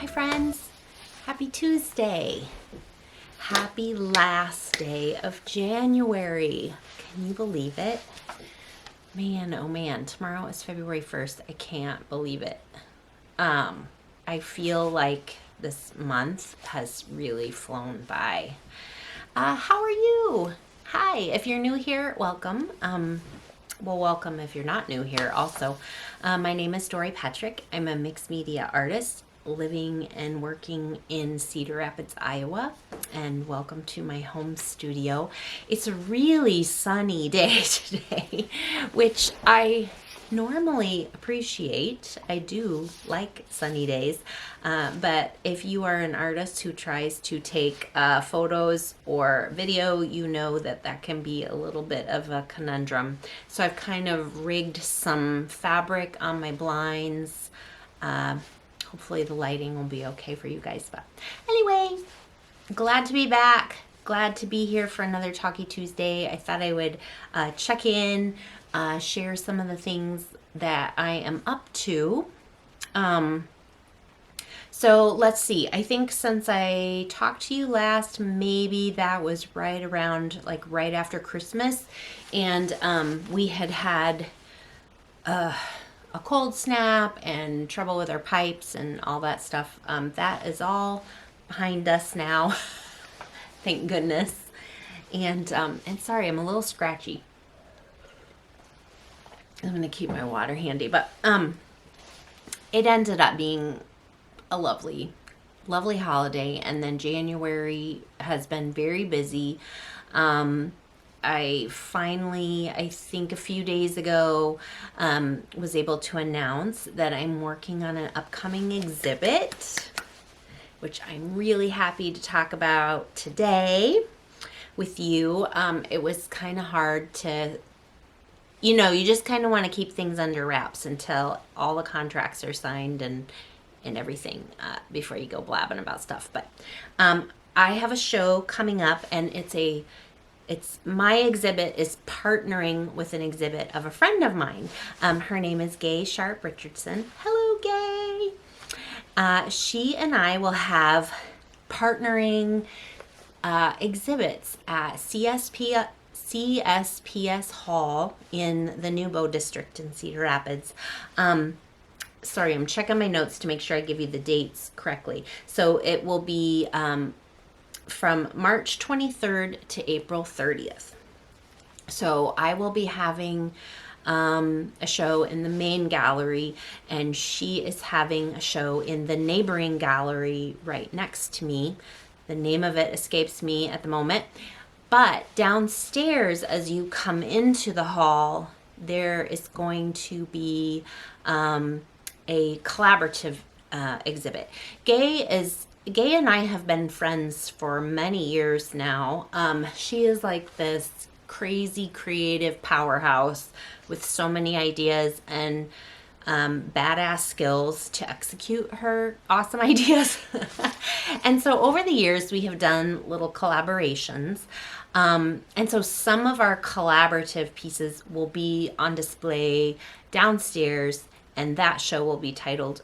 Hi friends, happy Tuesday. Happy last day of January. Can you believe it? Man, oh man, tomorrow is February 1st. I can't believe it. I feel like this month has really flown by. How are you? Hi, if you're new here, welcome. Well, welcome if you're not new here also. My name is Dori. I'm a mixed media artist living and working in Cedar Rapids, Iowa, and welcome to my home studio. It's a really sunny day today, which I normally appreciate. I do like sunny days, but if you are an artist who tries to take photos or video, you know that can be a little bit of a conundrum. So I've kind of rigged some fabric on my blinds. Hopefully the lighting will be okay for you guys. But anyway, glad to be back. Glad to be here for another Talkie Tuesday. I thought I would check in, share some of the things that I am up to. So let's see. I think since I talked to you last, maybe that was right around, like right after Christmas. And we had a cold snap and trouble with our pipes and all that stuff. That is all behind us now. Thank goodness. And sorry, I'm a little scratchy. I'm gonna keep my water handy, but it ended up being a lovely holiday, and then January has been very busy. I finally, I think a few days ago, was able to announce that I'm working on an upcoming exhibit, which I'm really happy to talk about today with you. It was kind of hard to, you just kind of want to keep things under wraps until all the contracts are signed and everything before you go blabbing about stuff. But I have a show coming up, and it's my exhibit is partnering with an exhibit of a friend of mine. Her name is Gay Sharp Richardson. Hello, Gay. She and I will have partnering exhibits at CSPS Hall in the Nubo district in Cedar Rapids. Sorry, I'm checking my notes to make sure I give you the dates correctly. So it will be from March 23rd to April 30th. So I will be having a show in the main gallery, and she is having a show in the neighboring gallery right next to me. The name of it escapes me at the moment. But downstairs, as you come into the hall, there is going to be a collaborative exhibit. Gay and I have been friends for many years now. She is like this crazy creative powerhouse with so many ideas and badass skills to execute her awesome ideas. And so over the years, we have done little collaborations. And so some of our collaborative pieces will be on display downstairs, and that show will be titled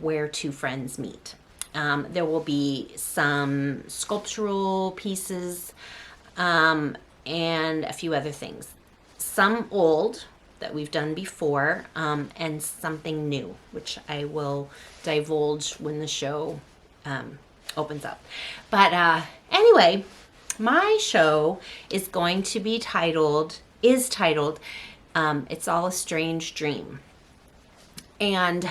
Where Two Friends Meet. There will be some sculptural pieces and a few other things. Some old that we've done before, and something new, which I will divulge when the show opens up. But anyway, my show is going to be titled It's All a Strange Dream. And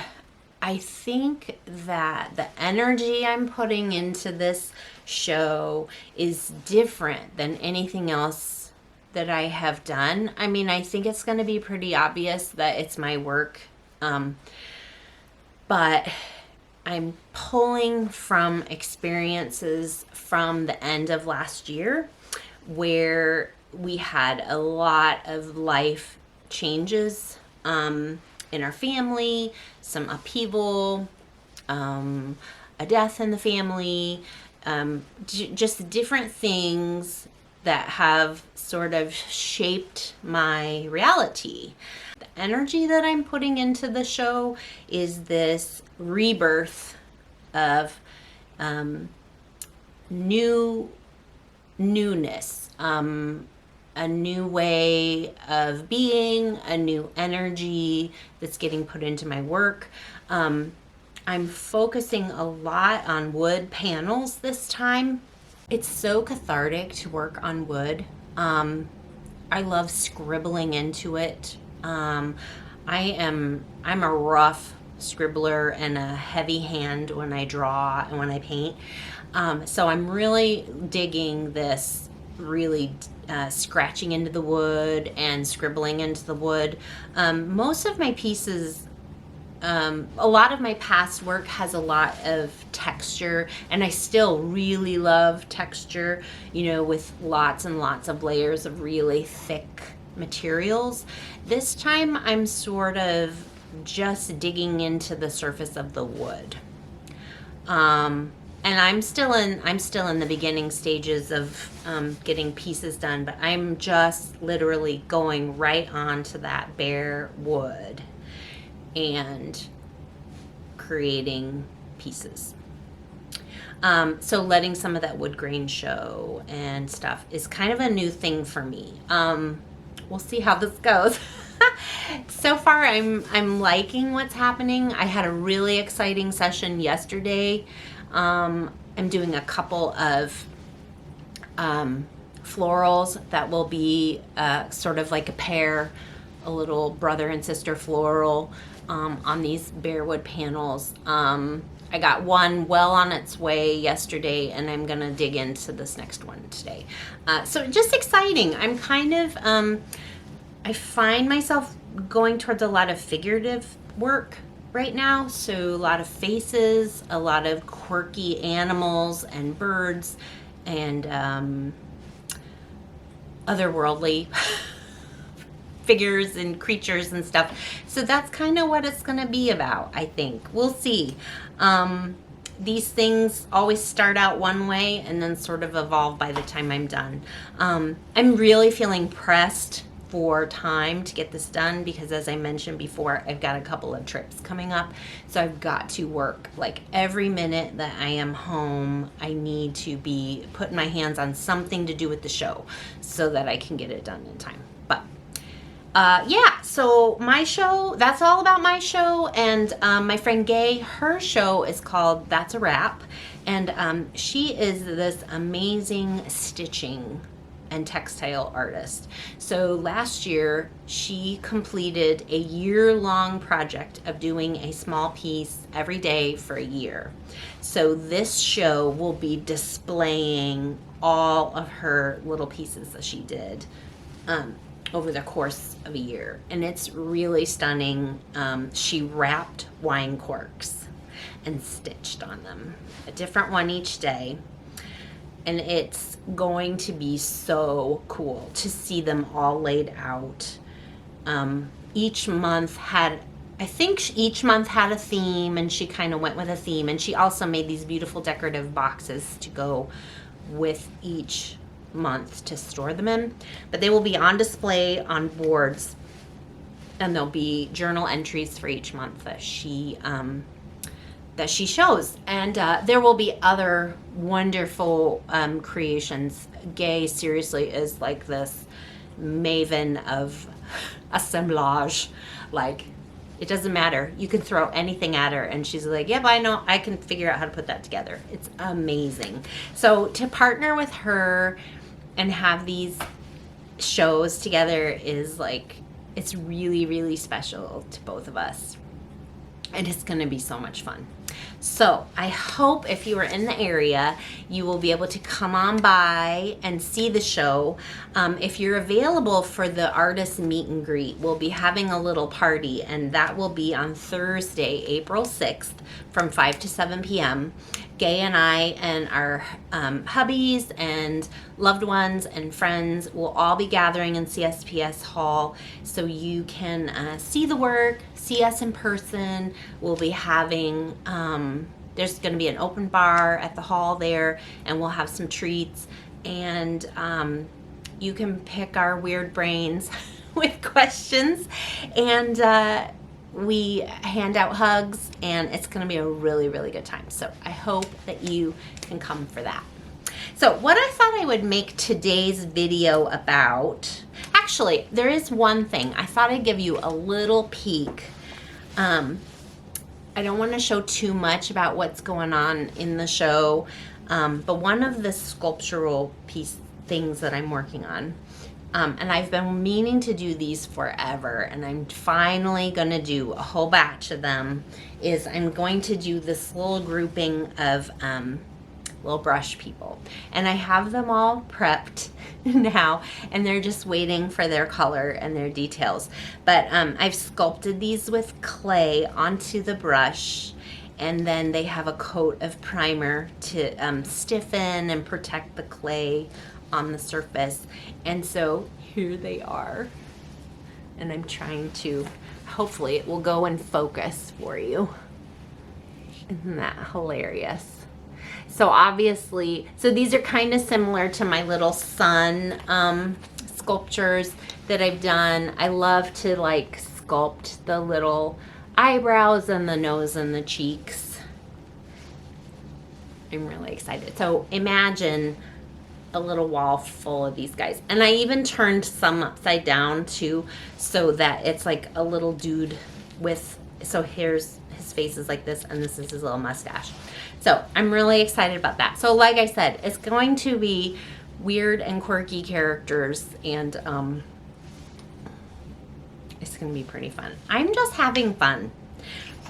I think that the energy I'm putting into this show is different than anything else that I have done. I mean, I think it's going to be pretty obvious that it's my work, but I'm pulling from experiences from the end of last year where we had a lot of life changes in our family, some upheaval, a death in the family, just different things that have sort of shaped my reality. The energy that I'm putting into the show is this rebirth of newness, a new way of being, a new energy that's getting put into my work. I'm focusing a lot on wood panels this time. It's so cathartic to work on wood. I love scribbling into it. I'm a rough scribbler and a heavy hand when I draw and when I paint. So I'm really digging this, really scratching into the wood and scribbling into the wood. Most of my pieces, a lot of my past work has a lot of texture, and I still really love texture, with lots and lots of layers of really thick materials. This time I'm sort of just digging into the surface of the wood. And I'm still in the beginning stages of getting pieces done, but I'm just literally going right onto that bare wood and creating pieces. So letting some of that wood grain show and stuff is kind of a new thing for me. We'll see how this goes. So far, I'm liking what's happening. I had a really exciting session yesterday. I'm doing a couple of florals that will be sort of like a pair, a little brother and sister floral on these bare wood panels. I got one well on its way yesterday, and I'm gonna dig into this next one today. So just exciting. I'm kind of, I find myself going towards a lot of figurative work right now. So a lot of faces, a lot of quirky animals and birds, and otherworldly figures and creatures and stuff. So that's kind of what it's going to be about, I think. We'll see. These things always start out one way and then sort of evolve by the time I'm done. I'm really feeling pressed for time to get this done because, as I mentioned before, I've got a couple of trips coming up. So I've got to work like every minute that I am home. I need to be putting my hands on something to do with the show so that I can get it done in time. But yeah, so my show, that's all about my show. And my friend Gay, her show is called That's a Wrap. And she is this amazing stitching and textile artist. So last year, she completed a year-long project of doing a small piece every day for a year. So this show will be displaying all of her little pieces that she did over the course of a year. And it's really stunning. She wrapped wine corks and stitched on them, a different one each day. And it's going to be so cool to see them all laid out. Each month had a theme, and she kind of went with a theme. And she also made these beautiful decorative boxes to go with each month to store them in. But they will be on display on boards, and there'll be journal entries for each month that she shows. And there will be other wonderful creations. Gay seriously is like this maven of assemblage. Like, it doesn't matter. You can throw anything at her and she's like, yep, I know, I can figure out how to put that together. It's amazing. So to partner with her and have these shows together is like, it's really, really special to both of us. And it's going to be so much fun. So I hope if you are in the area, you will be able to come on by and see the show. If you're available for the artist meet and greet, we'll be having a little party, and that will be on Thursday, April 6th from 5 to 7 p.m. Gay and I and our hubbies and loved ones and friends will all be gathering in CSPS Hall, so you can see the work, see us in person. We'll be having, there's going to be an open bar at the hall there, and we'll have some treats, and you can pick our weird brains with questions, and we hand out hugs, and it's going to be a really, really good time. So I hope that you can come for that. So what I thought I would make today's video about, actually, there is one thing. I thought I'd give you a little peek. I don't want to show too much about what's going on in the show, but one of the sculptural things that I'm working on, and I've been meaning to do these forever, and I'm finally going to do a whole batch of them, is I'm going to do this little grouping of little brush people. And I have them all prepped now, and they're just waiting for their color and their details. But I've sculpted these with clay onto the brush, and then they have a coat of primer to stiffen and protect the clay on the surface. And so here they are, and I'm trying to, hopefully it will go in focus for you. Isn't that hilarious? So obviously, so these are kind of similar to my little sun sculptures that I've done. I love to like sculpt the little eyebrows and the nose and the cheeks. I'm really excited. So imagine a little wall full of these guys. And I even turned some upside down too, so that it's like a little dude with, so here's his face is like this, and this is his little mustache. So I'm really excited about that. So like I said, it's going to be weird and quirky characters, and it's going to be pretty fun. I'm just having fun.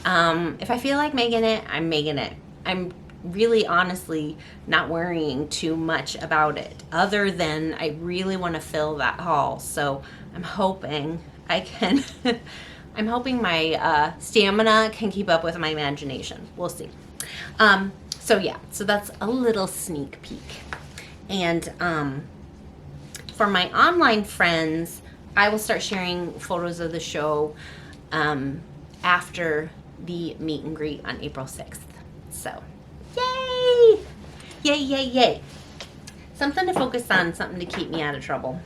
If I feel like making it, I'm making it. I'm really honestly not worrying too much about it, other than I really want to fill that haul. So I'm hoping I can, I'm hoping my stamina can keep up with my imagination. We'll see. So yeah, so that's a little sneak peek. And for my online friends, I will start sharing photos of the show after the meet and greet on April 6th. So yay! Yay, yay, yay. Something to focus on, something to keep me out of trouble.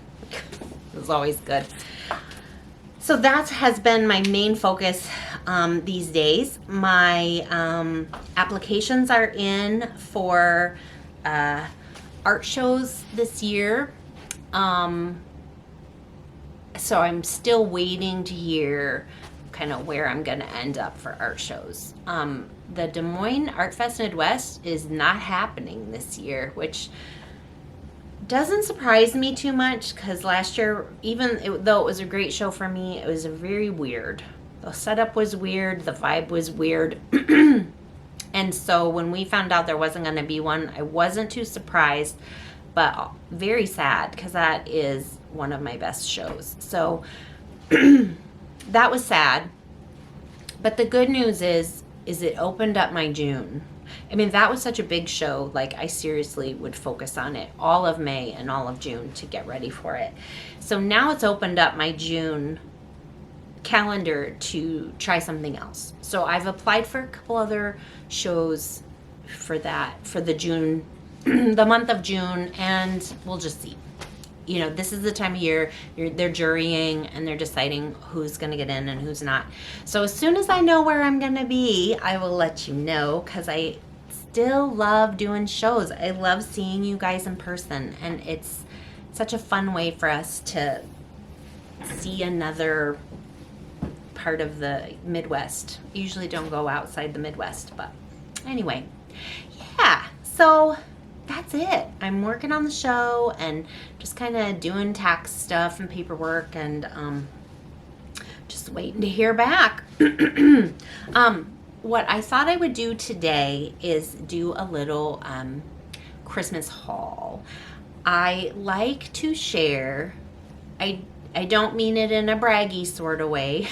It's always good. So that has been my main focus these days. My applications are in for art shows this year. So I'm still waiting to hear kind of where I'm going to end up for art shows. The Des Moines Art Fest Midwest is not happening this year, which doesn't surprise me too much, because last year, though it was a great show for me, it was very weird. The setup was weird, the vibe was weird. And so when we found out there wasn't going to be one, I wasn't too surprised, but very sad, because that is one of my best shows. So that was sad. But the good news is it opened up my June. I mean, that was such a big show. Like, I seriously would focus on it all of May and all of June to get ready for it. So now it's opened up my June calendar to try something else. So I've applied for a couple other shows for that, for the June, the month of June, and we'll just see. You know, this is the time of year they're jurying and they're deciding who's going to get in and who's not. So as soon as I know where I'm going to be, I will let you know, because I still love doing shows. I love seeing you guys in person, and it's such a fun way for us to see another part of the Midwest. Usually don't go outside the Midwest, but anyway, yeah, so that's it. I'm working on the show and just kind of doing tax stuff and paperwork, and just waiting to hear back. What I thought I would do today is do a little Christmas haul. I like to share, I don't mean it in a braggy sort of way,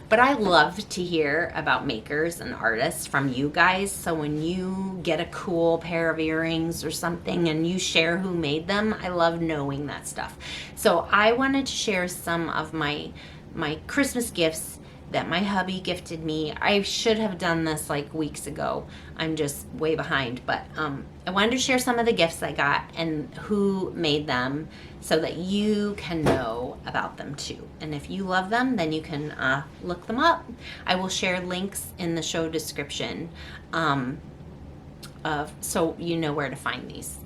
but I love to hear about makers and artists from you guys. So when you get a cool pair of earrings or something and you share who made them, I love knowing that stuff. So I wanted to share some of my Christmas gifts that my hubby gifted me. I should have done this like weeks ago. I'm just way behind, but I wanted to share some of the gifts I got and who made them so that you can know about them too. And if you love them, then you can look them up. I will share links in the show description so you know where to find these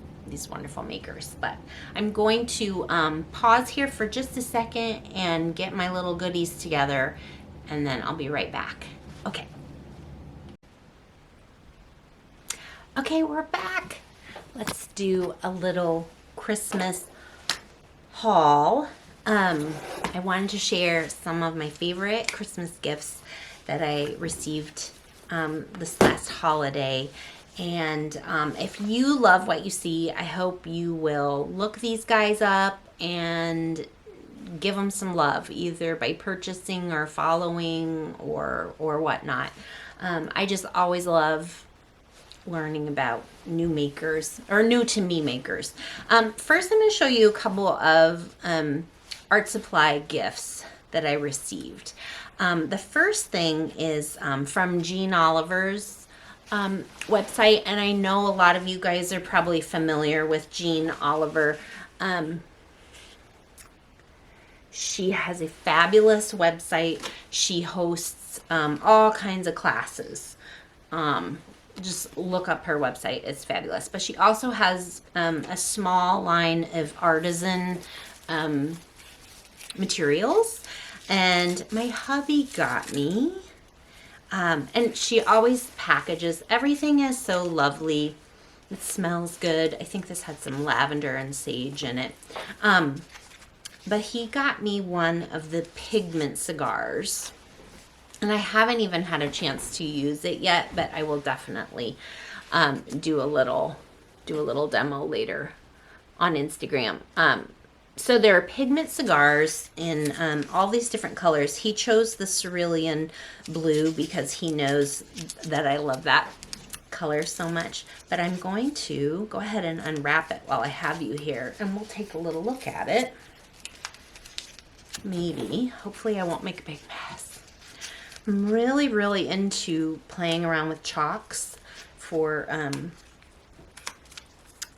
wonderful makers. But I'm going to pause here for just a second and get my little goodies together, and then I'll be right back. Okay, we're back. Let's do a little Christmas haul. I wanted to share some of my favorite Christmas gifts that I received this last holiday. And if you love what you see, I hope you will look these guys up and give them some love, either by purchasing or following or whatnot. I just always love learning about new makers, or new to me makers. First, I'm going to show you a couple of art supply gifts that I received. The first thing is from Jean Oliver's website, and I know a lot of you guys are probably familiar with Jean Oliver. She has a fabulous website. She hosts all kinds of classes. Just look up her website. It's fabulous. But she also has a small line of artisan materials. And my hubby got me. And she always packages. Everything is so lovely. It smells good. I think this had some lavender and sage in it. But he got me one of the pigment cigars. And I haven't even had a chance to use it yet, but I will definitely do a little demo later on Instagram. So there are pigment cigars in all these different colors. He chose the cerulean blue because he knows that I love that color so much. But I'm going to go ahead and unwrap it while I have you here, and we'll take a little look at it. Maybe. Hopefully I won't make a big mess. I'm really into playing around with chalks for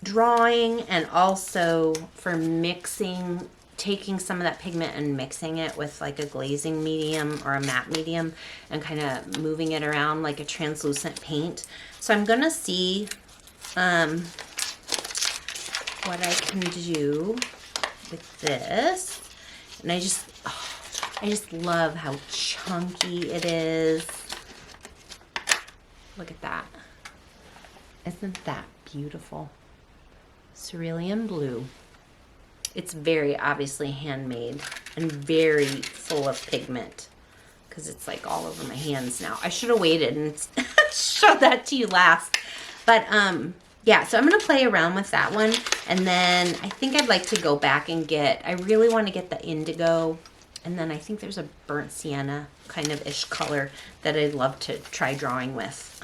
drawing, and also for mixing, taking some of that pigment and mixing it with like a glazing medium or a matte medium and kind of moving it around like a translucent paint. So I'm gonna see what I can do with this. And I just love how chunky it is. Look at that. Isn't that beautiful? Cerulean blue. It's very obviously handmade and very full of pigment because it's like all over my hands now. I should have waited and showed that to you last. But yeah, so I'm going to play around with that one. And then I think I'd like to go back and I really want to get the indigo. And then I think there's a burnt sienna kind of ish color that I'd love to try drawing with.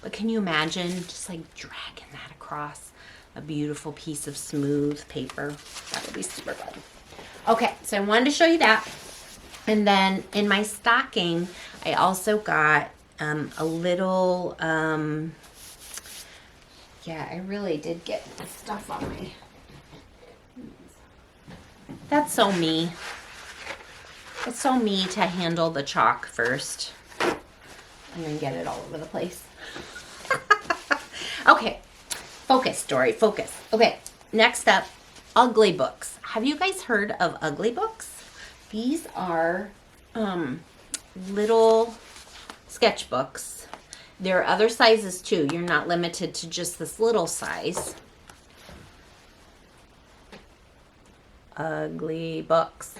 But can you imagine just like dragging that across a beautiful piece of smooth paper? That would be super fun. Okay, so I wanted to show you that. And then in my stocking, I also got a little, yeah, I really did get stuff on me. That's so me. It's so me to handle the chalk first and then get it all over the place. Okay, focus, Dori, focus. Okay, next up, Ugly books. Have you guys heard of Ugly books? These are little sketchbooks. There are other sizes too. You're not limited to just this little size. Ugly books.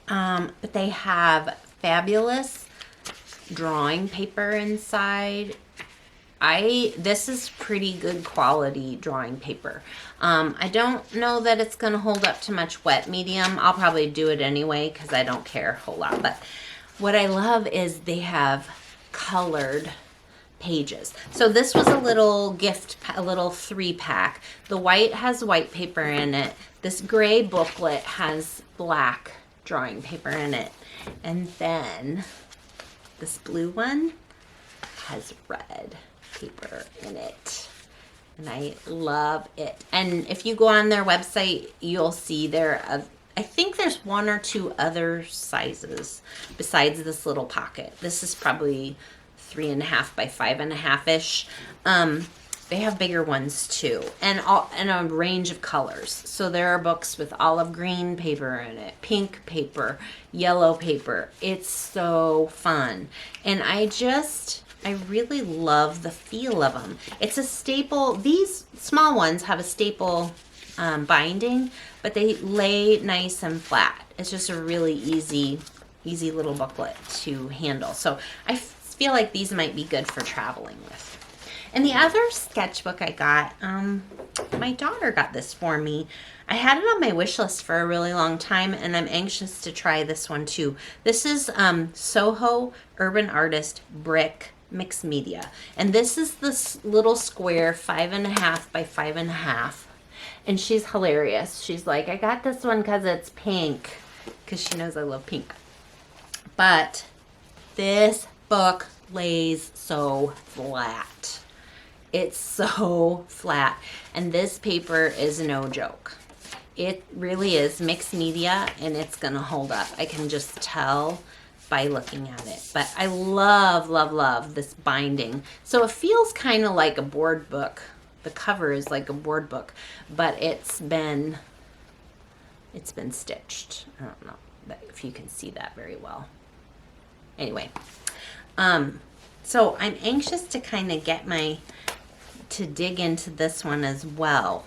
But they have fabulous drawing paper inside. This is pretty good quality drawing paper. I don't know that it's going to hold up to much wet medium. I'll probably do it anyway because I don't care a whole lot. But what I love is they have colored pages. So this was a little gift, a little 3-pack. The white has white paper in it. This gray booklet has black drawing paper in it. And then this blue one has red paper in it. And I love it. And if you go on their website, you'll see I think there's 1 or 2 other sizes besides this little pocket. This is probably 3.5 by 5.5-ish. They have bigger ones too, and a range of colors. So there are books with olive green paper in it, pink paper, yellow paper. It's so fun. And I really love the feel of them. It's a staple. These small ones have a staple binding, but they lay nice and flat. It's just a really easy little booklet to handle. So I feel like these might be good for traveling with. And the other sketchbook I got, my daughter got this for me. I had it on my wish list for a really long time, and I'm anxious to try this one too. This is Soho Urban Artist Brick Mixed Media. And this is this little square 5.5 by 5.5. And she's hilarious. She's like, I got this one because it's pink, because she knows I love pink. But this book lays so flat. It's so flat. And this paper is no joke. It really is mixed media, and it's going to hold up. I can just tell by looking at it. But I love, love, love this binding. So it feels kind of like a board book. The cover is like a board book, but it's been stitched. I don't know if you can see that very well. Anyway, so I'm anxious to kind of to dig into this one as well.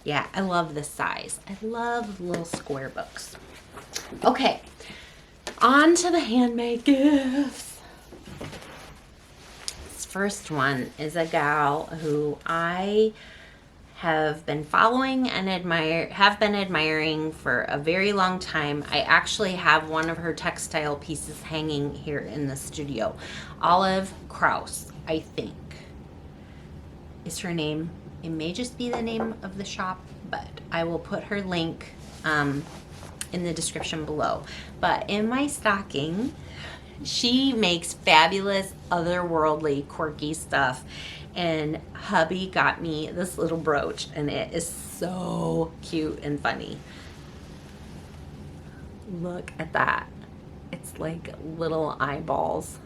Yeah, I love this size. I love little square books. Okay, on to the handmade gifts. This first one is a gal who I have been following and admiring for a very long time. I actually have one of her textile pieces hanging here in the studio. Olive Kraus, I think, is her name. It may just be the name of the shop, but I will put her link in the description below. But in my stocking, she makes fabulous, otherworldly, quirky stuff. And hubby got me this little brooch, and it is so cute and funny. Look at that. It's like little eyeballs.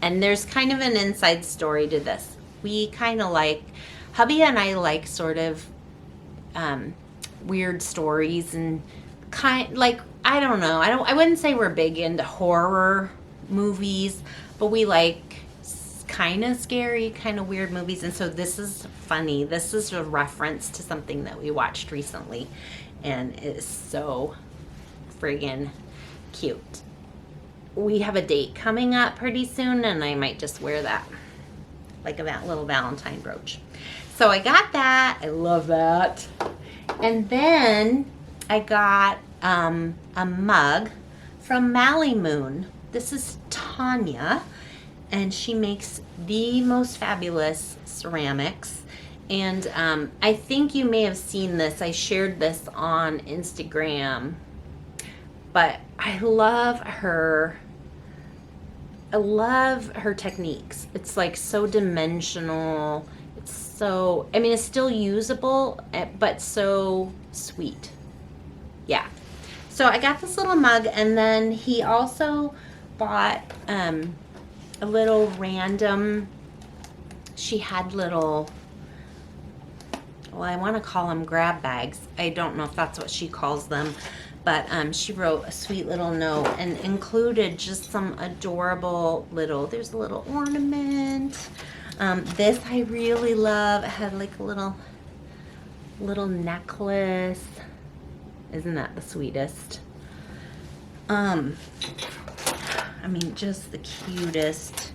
And there's kind of an inside story to this. We kind of hubby and I like sort of weird stories and I don't know. I wouldn't say we're big into horror movies, but we like kind of scary, kind of weird movies. And so this is funny. This is a reference to something that we watched recently, and it is so friggin' cute. We have a date coming up pretty soon, and I might just wear that like a little Valentine brooch. So I got that. I love that. And then I got a mug from Mally Moon. This is Tanya, and she makes the most fabulous ceramics. And I think you may have seen this. I shared this on Instagram. But I love her techniques. It's like so dimensional. It's so, I mean, it's still usable, but so sweet. Yeah. So I got this little mug, and then he also bought a little random, she had little, well, I want to call them grab bags. I don't know if that's what she calls them, but she wrote a sweet little note and included just some adorable there's a little ornament. This I really love. It had like a little necklace. Isn't that the sweetest? I mean, just the cutest.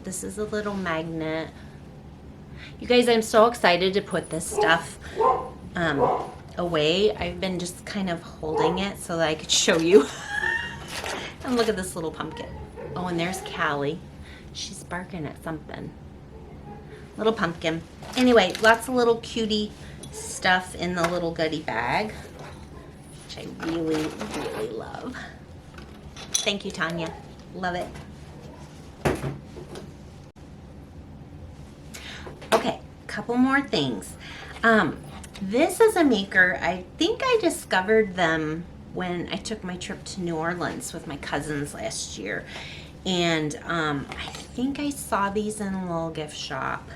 This is a little magnet. You guys, I'm so excited to put this stuff away. I've been just kind of holding it so that I could show you. And look at this little pumpkin. Oh, and there's Callie. She's barking at something. Little pumpkin. Anyway, lots of little cutie stuff in the little goodie bag, which I really, really love. Thank you, Tanya. Love it. Okay, couple more things. This is a maker. I think I discovered them when I took my trip to New Orleans with my cousins last year. And I think I saw these in a little gift shop.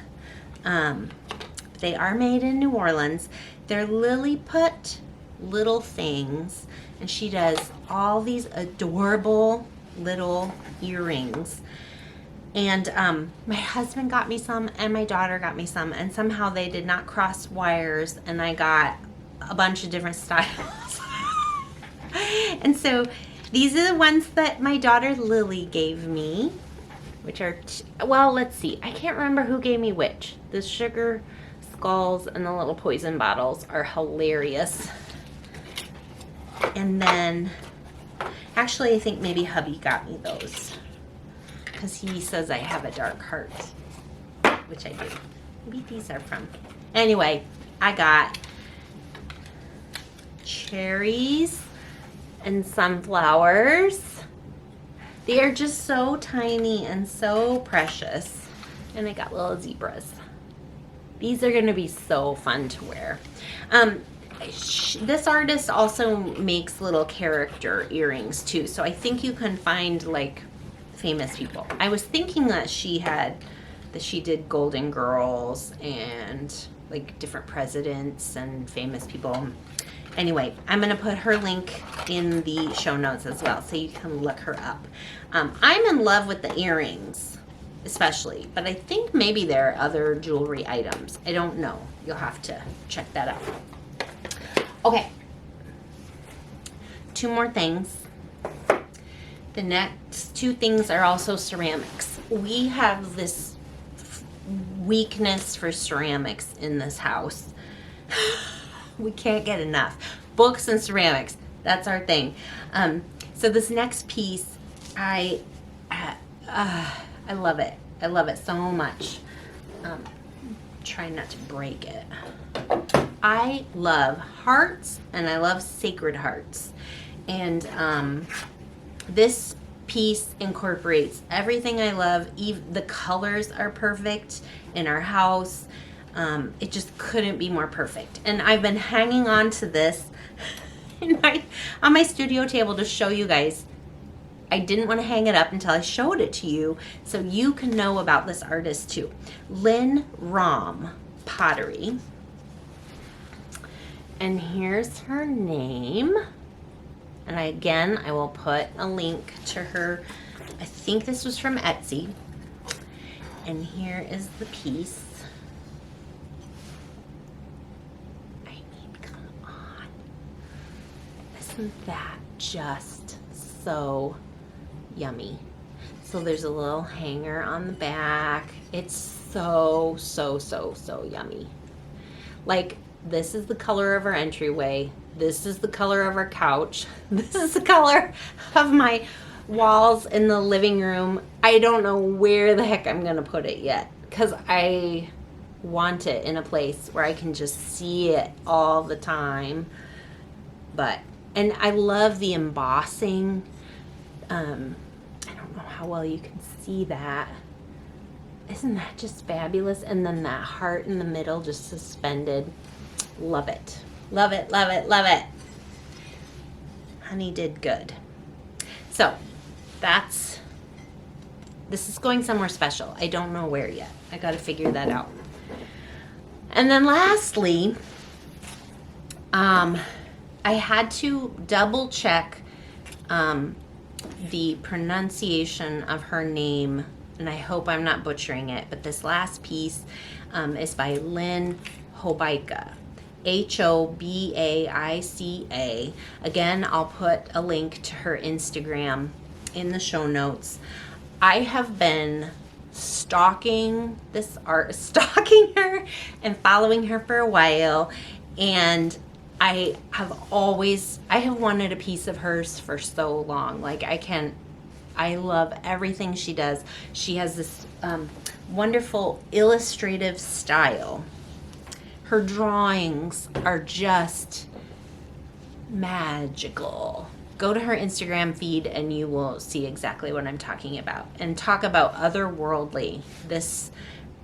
They are made in New Orleans. They're Lilliput little things. And she does all these adorable little earrings. And my husband got me some and my daughter got me some, and somehow they did not cross wires, and I got a bunch of different styles. And so these are the ones that my daughter Lily gave me, which are, well, let's see. I can't remember who gave me which. The sugar skulls and the little poison bottles are hilarious. And then, actually, I think maybe hubby got me those, because he says I have a dark heart, which I do. Maybe these are from. Anyway, I got cherries and sunflowers. They are just so tiny and so precious. And I got little zebras. These are gonna be so fun to wear. This artist also makes little character earrings too. So I think you can find like famous people. I was thinking that she did Golden Girls and like different presidents and famous people. Anyway, I'm gonna put her link in the show notes as well, so you can look her up. I'm in love with the earrings, especially, but I think maybe there are other jewelry items. I don't know. You'll have to check that out. Okay, 2 more things. The next 2 things are also ceramics. We have this weakness for ceramics in this house. We can't get enough. Books and ceramics, that's our thing. So this next piece, I love it. I love it so much. Try not to break it. I love hearts and I love sacred hearts. And this piece incorporates everything I love. The colors are perfect in our house. It just couldn't be more perfect. And I've been hanging on to this on my studio table to show you guys. I didn't want to hang it up until I showed it to you so you can know about this artist too. Lynn Rom Pottery. And here's her name. And I will put a link to her. I think this was from Etsy. And here is the piece. I mean, come on. Isn't that just so yummy? So there's a little hanger on the back. It's so, so, so, so yummy. Like, this is the color of our entryway. This is the color of our couch. This is the color of my walls in the living room. I don't know where the heck I'm gonna put it yet, because I want it in a place where I can just see it all the time. And I love the embossing. I don't know how well you can see that. Isn't that just fabulous? And then that heart in the middle just suspended. Love it. Love it, love it, love it. Honey did good. So this is going somewhere special. I don't know where yet. I got to figure that out. And then lastly, I had to double check the pronunciation of her name, and I hope I'm not butchering it, but this last piece is by Lynn Hobaica. Hobaica. Again, I'll put a link to her Instagram in the show notes. I have been stalking her and following her for a while, and I have wanted a piece of hers for so long. I love everything she does. She has this wonderful illustrative style. Her drawings are just magical. Go to her Instagram feed and you will see exactly what I'm talking about. And talk about otherworldly.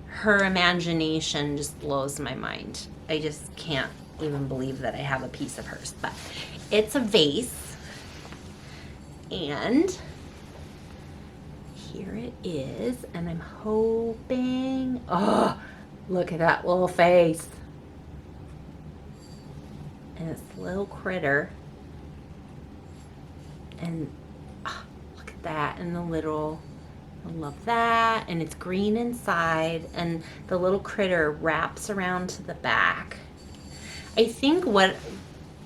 Her imagination just blows my mind. I just can't even believe that I have a piece of hers. But it's a vase. And here it is. And I'm hoping, oh, look at that little face. And this little critter. And look at that. And the little, I love that. And it's green inside. And the little critter wraps around to the back. I think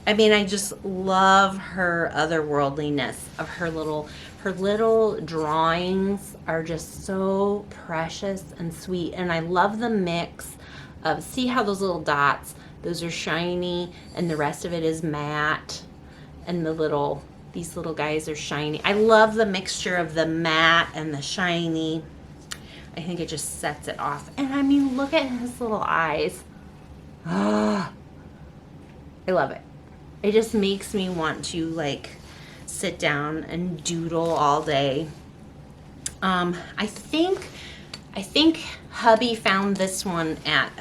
I just love her otherworldliness of her little drawings are just so precious and sweet. And I love the mix of, see how those little dots, those are shiny and the rest of it is matte, and these little guys are shiny. I love the mixture of the matte and the shiny. I think it just sets it off. And I mean, look at his little eyes. Ah, I love it. It just makes me want to like sit down and doodle all day. I think hubby found this one at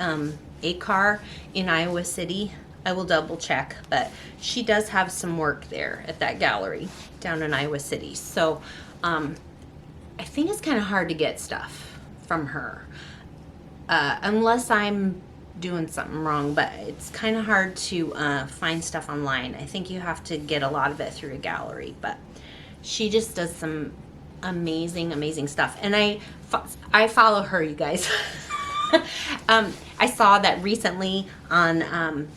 ACAR in Iowa City. I will double check, but she does have some work there at that gallery down in Iowa City. So I think it's kind of hard to get stuff from her unless I'm doing something wrong, but it's kind of hard to find stuff online. I think you have to get a lot of it through a gallery, but she just does some amazing stuff. And I follow her, you guys. I saw that recently on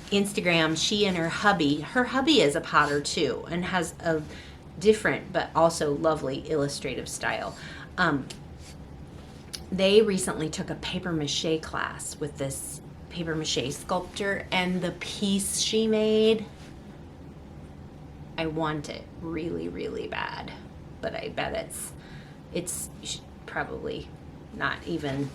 Instagram, she and her hubby is a potter too, and has a different but also lovely illustrative style. They recently took a paper mache class with this paper mache sculptor, and the piece she made, I want it really bad, but I bet it's probably not even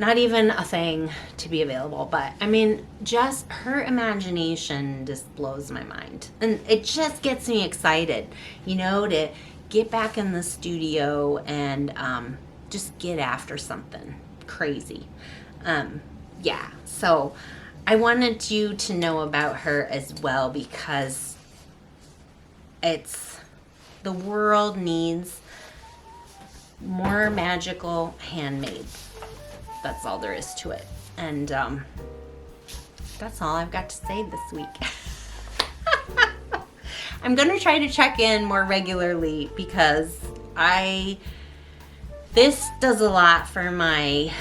a thing to be available. But I mean, just her imagination just blows my mind, and it just gets me excited, to get back in the studio and just get after something crazy. Yeah, so I wanted you to know about her as well, because the world needs more magical handmade. That's all there is to it. And that's all I've got to say this week. I'm going to try to check in more regularly, because this does a lot for my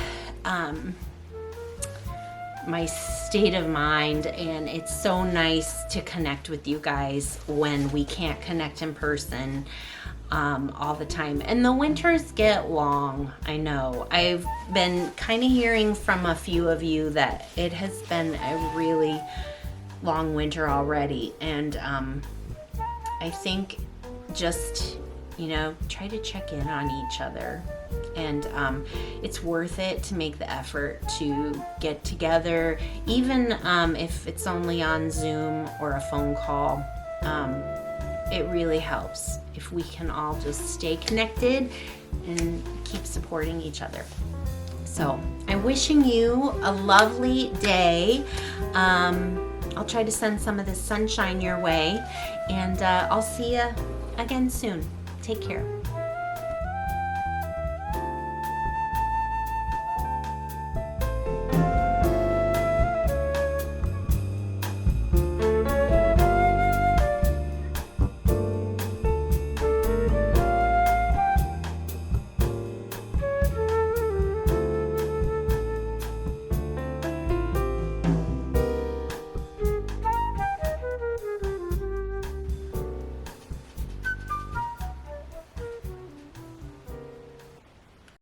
my state of mind, and it's so nice to connect with you guys when we can't connect in person all the time. And the winters get long, I know. I've been kind of hearing from a few of you that it has been a really long winter already, and I think just try to check in on each other. And it's worth it to make the effort to get together, even if it's only on Zoom or a phone call. It really helps if we can all just stay connected and keep supporting each other. So I'm wishing you a lovely day. I'll try to send some of this sunshine your way, and I'll see you again soon. Take care.